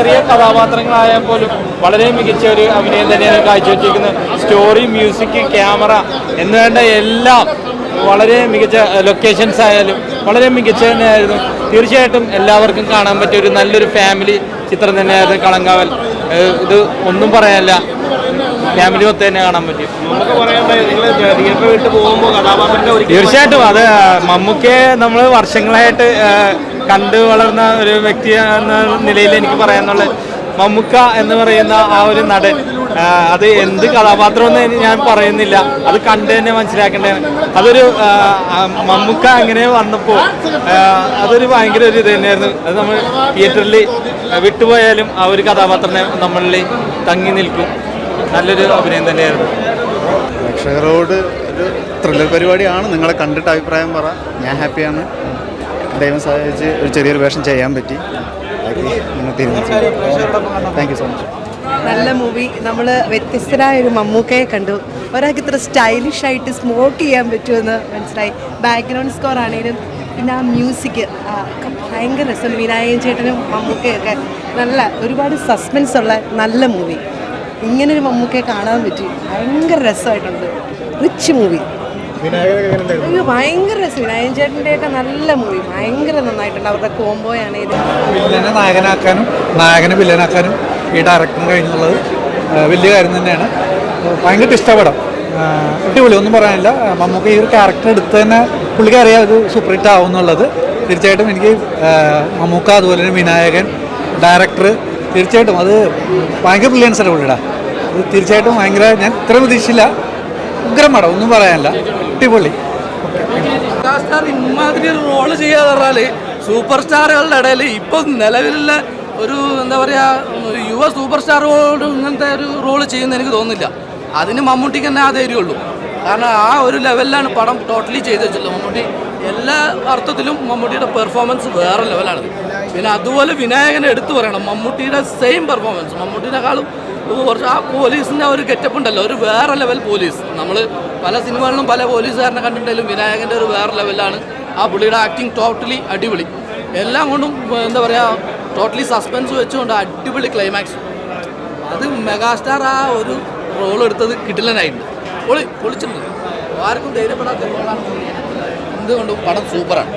ചെറിയ കഥാപാത്രങ്ങളായാൽ പോലും വളരെ മികച്ച ഒരു അഭിനയം തന്നെയാണ് കാഴ്ചവെച്ചിരിക്കുന്നത്. സ്റ്റോറി, മ്യൂസിക്, ക്യാമറ എന്നുവേണ്ട എല്ലാം വളരെ മികച്ച, ലൊക്കേഷൻസ് ആയാലും വളരെ മികച്ച തന്നെയായിരുന്നു. തീർച്ചയായിട്ടും എല്ലാവർക്കും കാണാൻ പറ്റിയ ഒരു നല്ലൊരു ഫാമിലി ചിത്രം തന്നെയായിരുന്നു കളങ്കാവൽ. ഇത് ഒന്നും പറയാനില്ല, ഫാമിലി മൊത്തം തന്നെ കാണാൻ പറ്റും. തീർച്ചയായിട്ടും അത് മമ്മൂക്കയെ നമ്മൾ വർഷങ്ങളായിട്ട് കണ്ടു വളർന്ന ഒരു വ്യക്തി എന്ന നിലയിൽ എനിക്ക് പറയാനുള്ളത്, മമ്മൂക്ക എന്ന് പറയുന്ന ആ ഒരു നടൻ, അത് എന്ത് കഥാപാത്രമെന്ന് ഞാൻ പറയുന്നില്ല, അത് കണ്ട് തന്നെ മനസ്സിലാക്കേണ്ടതാണ്. അതൊരു മമ്മൂക്ക അങ്ങനെ വന്നപ്പോൾ അതൊരു ഭയങ്കര ഒരു ഇത് തന്നെയായിരുന്നു. അത് നമ്മൾ തിയേറ്ററിൽ വിട്ടുപോയാലും ആ ഒരു കഥാപാത്രം നമ്മളിൽ തങ്ങി നിൽക്കും. നല്ലൊരു അഭിനയം തന്നെയായിരുന്നു. പ്രേക്ഷകരോട് ഒരു ത്രില്ലർ പരിപാടിയാണ്. നിങ്ങളെ കണ്ടിട്ട് അഭിപ്രായം പറ. ഞാൻ ഹാപ്പിയാണ്. ദൈവം സഹായിച്ച് ഒരു ചെറിയൊരു വേഷം ചെയ്യാൻ പറ്റി. നിങ്ങൾ തീരുമാനിച്ചു. Thank you so much. നല്ല മൂവി. നമ്മൾ വ്യത്യസ്തരായ ഒരു മമ്മൂക്കയെ കണ്ടു. ഒരാൾക്ക് ഇത്ര സ്റ്റൈലിഷ് ആയിട്ട് സ്മോക്ക് ചെയ്യാൻ പറ്റുമെന്ന് മനസ്സിലായി. ബാക്ക്ഗ്രൗണ്ട് സ്കോർ ആണെങ്കിലും പിന്നെ ആ മ്യൂസിക് ഒക്കെ ഭയങ്കര രസം. വിനായകൻ ചേട്ടനും മമ്മൂക്കയൊക്കെ നല്ല ഒരുപാട് സസ്പെൻസ് ഉള്ള നല്ല മൂവി. ഇങ്ങനൊരു മമ്മൂക്കയെ കാണാൻ പറ്റി. ഭയങ്കര രസമായിട്ടുണ്ട്. Rich movie. അയ്യോ ഭയങ്കര രസം. വിനായകൻ ചേട്ടൻ്റെയൊക്കെ നല്ല മൂവി. ഭയങ്കര നന്നായിട്ടുണ്ട്. അവരുടെ കോംബോയാണേലും വില്ലനെ നായകനാക്കാനും നായകനെ വില്ലനാക്കാനും ഈ ഡയറക്ടറിന് കഴിഞ്ഞുള്ളത് വലിയ കാര്യം തന്നെയാണ്. ഭയങ്കര ഇഷ്ടപ്പെടാം. അടിപൊളി, ഒന്നും പറയാനില്ല. മമ്മൂക്ക ഈ ഒരു ക്യാരക്ടർ എടുത്ത് തന്നെ പുള്ളിക്ക് അറിയാം ഒരു സൂപ്പർ ഹിറ്റ് ആവും എന്നുള്ളത്. തീർച്ചയായിട്ടും എനിക്ക് മമ്മൂക്ക, അതുപോലെ തന്നെ വിനായകൻ, ഡയറക്ടർ, തീർച്ചയായിട്ടും അത് ഭയങ്കര ബ്രില്യൻസ് ആണ് പുള്ളിയുടെ. അത് തീർച്ചയായിട്ടും ഭയങ്കര, ഞാൻ ഇത്ര പ്രതീക്ഷയില്ല. ഉഗ്രമാണ്, ഒന്നും പറയാനില്ല. അടിപൊളി. മെഗാ സ്റ്റാർ ഇമാതിരി ഒരു റോള് ചെയ്യാന്ന് പറഞ്ഞാൽ സൂപ്പർ സ്റ്റാറുകളുടെ ഇടയിൽ ഇപ്പം നിലവിലുള്ള ഒരു എന്താ പറയുക യുവ സൂപ്പർ സ്റ്റാറുകളോട് ഇങ്ങനത്തെ ഒരു റോള് ചെയ്യുന്ന എനിക്ക് തോന്നുന്നില്ല. അതിന് മമ്മൂട്ടിക്ക് തന്നെ ആ ധൈര്യമുള്ളൂ. കാരണം ആ ഒരു ലെവലിലാണ് പടം ടോട്ടലി ചെയ്ത് വെച്ചിട്ടുള്ളത്. മമ്മൂട്ടി എല്ലാ അർത്ഥത്തിലും മമ്മൂട്ടിയുടെ പെർഫോമൻസ് വേറെ ലെവലാണ്. പിന്നെ അതുപോലെ വിനായകനെ എടുത്തു പറയണം. മമ്മൂട്ടിയുടെ സെയിം പെർഫോമൻസ്, മമ്മൂട്ടിനെക്കാളും കുറച്ച് ആ പോലീസിൻ്റെ ഒരു ഗെറ്റപ്പ് ഉണ്ടല്ലോ, ഒരു വേറെ ലെവൽ പോലീസ്. നമ്മൾ പല സിനിമകളിലും പല പോലീസുകാരനെ കണ്ടിട്ടുണ്ടെങ്കിലും വിനായകൻ്റെ ഒരു വേറെ ലെവലാണ്. ആ പുള്ളിയുടെ ആക്ടിങ് ടോട്ടലി അടിപൊളി. എല്ലാം കൊണ്ടും എന്താ പറയുക, ടോട്ടലി സസ്പെൻസ് വെച്ചുകൊണ്ട് അടിപൊളി ക്ലൈമാക്സ്. അത് മെഗാസ്റ്റാർ ആ ഒരു റോൾ എടുത്തത് കിടിലനായിട്ടുണ്ട്. പൊളിച്ചിട്ടുണ്ട്. ആർക്കും ധൈര്യപ്പെടാത്ത റോളാണ്. എന്തുകൊണ്ടും പടം സൂപ്പറാണ്.